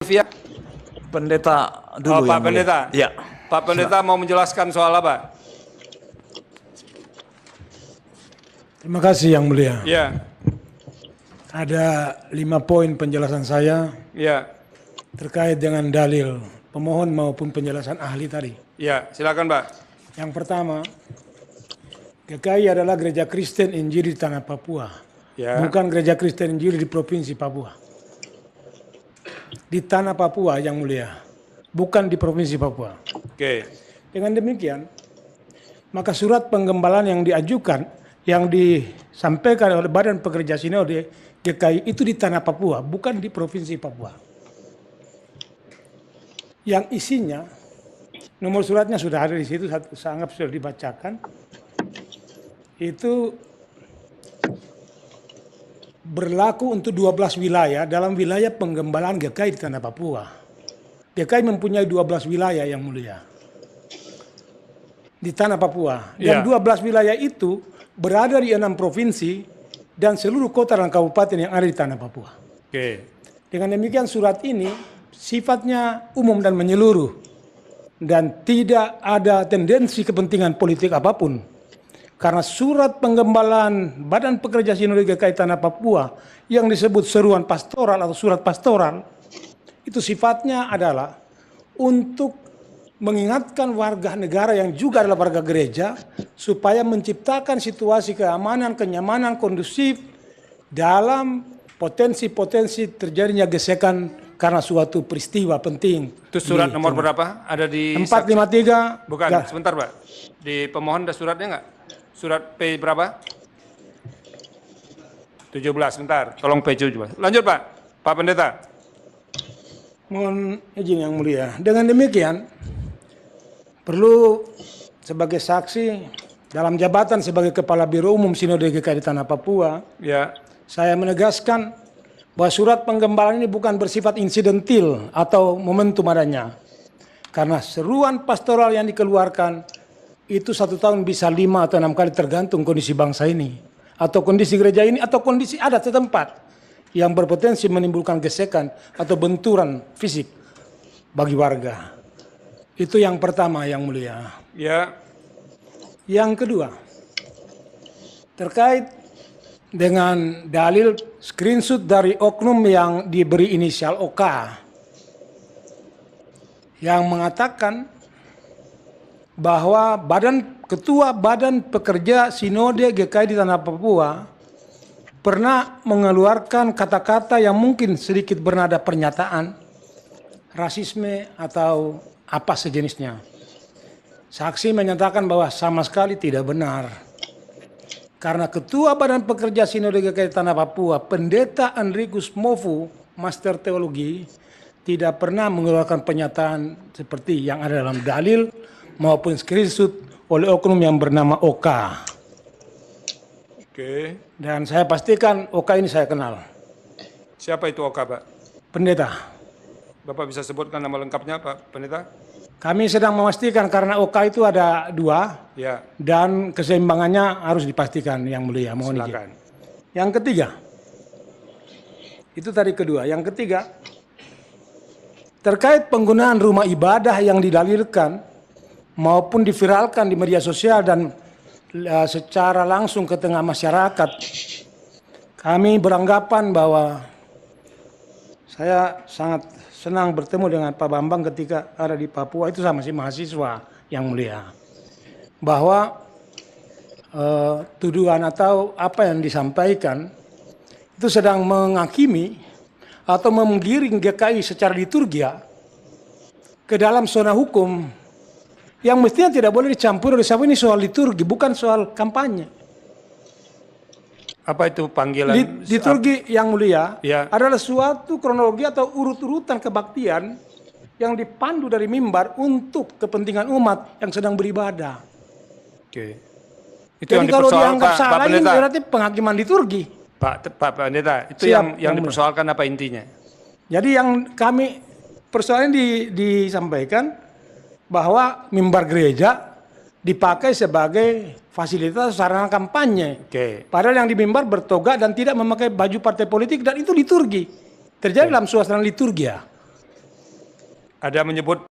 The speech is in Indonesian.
Via. Pendeta dulu. Pak Pendeta. Ya. Pak Pendeta mau menjelaskan soal apa? Terima kasih Yang Mulia. Ya. Ada 5 poin penjelasan saya Ya. terkait dengan dalil pemohon maupun penjelasan ahli tadi. Ya, silakan Pak. Yang pertama, GKI adalah gereja Kristen Injili di tanah Papua, Ya. bukan gereja Kristen Injili di provinsi Papua. Di tanah Papua Yang Mulia, bukan di provinsi Papua. Oke. Dengan demikian, maka surat penggembalaan yang diajukan, yang disampaikan oleh Badan Pekerja Sinode GKI itu di tanah Papua, bukan di provinsi Papua. Yang isinya, nomor suratnya sudah ada di situ, saya anggap sudah dibacakan. Itu berlaku untuk 12 wilayah dalam wilayah penggembalaan GKI di tanah Papua. GKI mempunyai 12 wilayah Yang Mulia di tanah Papua. Dan 12 wilayah itu berada di 6 provinsi dan seluruh kota dan kabupaten yang ada di tanah Papua. Oke. Dengan demikian surat ini sifatnya umum dan menyeluruh dan tidak ada tendensi kepentingan politik apapun. Karena surat penggembalaan Badan Pekerja Sinode GKI Tanah Papua yang disebut seruan pastoral atau surat pastoral itu sifatnya adalah untuk mengingatkan warga negara yang juga adalah warga gereja supaya menciptakan situasi keamanan, kenyamanan, kondusif dalam potensi-potensi terjadinya gesekan karena suatu peristiwa penting. Itu surat nomor berapa? Ada di 453. Bukan, sebentar Pak. Di pemohon ada suratnya nggak? Surat P berapa? 17, sebentar. Tolong P17. Lanjut Pak. Pak Pendeta. Mohon izin Yang Mulia. Dengan demikian, perlu sebagai saksi dalam jabatan sebagai Kepala Biro Umum Sinode GKI di Tanah Papua, Ya. saya menegaskan bahwa surat penggembalaan ini bukan bersifat insidentil atau momentum adanya. Karena seruan pastoral yang dikeluarkan itu 1 tahun bisa 5 atau 6 kali tergantung kondisi bangsa ini. Atau kondisi gereja ini atau kondisi adat setempat yang berpotensi menimbulkan gesekan atau benturan fisik bagi warga. Itu yang pertama Yang Mulia. Ya. Yang kedua, terkait dengan dalil screenshot dari oknum yang diberi inisial OK yang mengatakan bahwa Ketua Badan Pekerja Sinode GKI di Tanah Papua pernah mengeluarkan kata-kata yang mungkin sedikit bernada pernyataan rasisme atau apa sejenisnya. Saksi menyatakan bahwa sama sekali tidak benar. Karena Ketua Badan Pekerja Sinode GKI Tanah Papua, Pendeta Enrikus Mofu, Master Teologi, tidak pernah mengeluarkan pernyataan seperti yang ada dalam dalil maupun screenshot oleh oknum yang bernama OK. Oke. Dan saya pastikan OK ini saya kenal. Siapa itu Oka Pak? Pendeta. Bapak bisa sebutkan nama lengkapnya Pak Pendeta? Kami sedang memastikan karena OK itu ada 2 Ya. dan keseimbangannya harus dipastikan Yang Mulia. Mohon izin. Silakan. Yang ketiga, itu tadi kedua. Yang ketiga, terkait penggunaan rumah ibadah yang didalilkan maupun diviralkan di media sosial dan secara langsung ke tengah masyarakat, kami beranggapan bahwa saya sangat senang bertemu dengan Pak Bambang ketika ada di Papua, itu sama si mahasiswa Yang Mulia. Bahwa tuduhan atau apa yang disampaikan itu sedang menghakimi atau menggiring GKI secara liturgia ke dalam zona hukum yang mestinya tidak boleh dicampur oleh siapa. Ini soal liturgi, bukan soal kampanye. Apa itu panggilan? Liturgi Yang Mulia Ya. adalah suatu kronologi atau urut-urutan kebaktian yang dipandu dari mimbar untuk kepentingan umat yang sedang beribadah. Oke. Itu Jadi yang kalau dipersoalkan dianggap Pak salah ini Pendeta. berarti penghakiman liturgi. Pak Pendeta, itu Siap, yang Yang dipersoalkan apa intinya? Jadi yang kami persoalan disampaikan bahwa mimbar gereja dipakai sebagai fasilitas sarana kampanye. Oke. Padahal yang di mimbar bertoga dan tidak memakai baju partai politik dan itu liturgi. Terjadi dalam suasana liturgia. Ada menyebut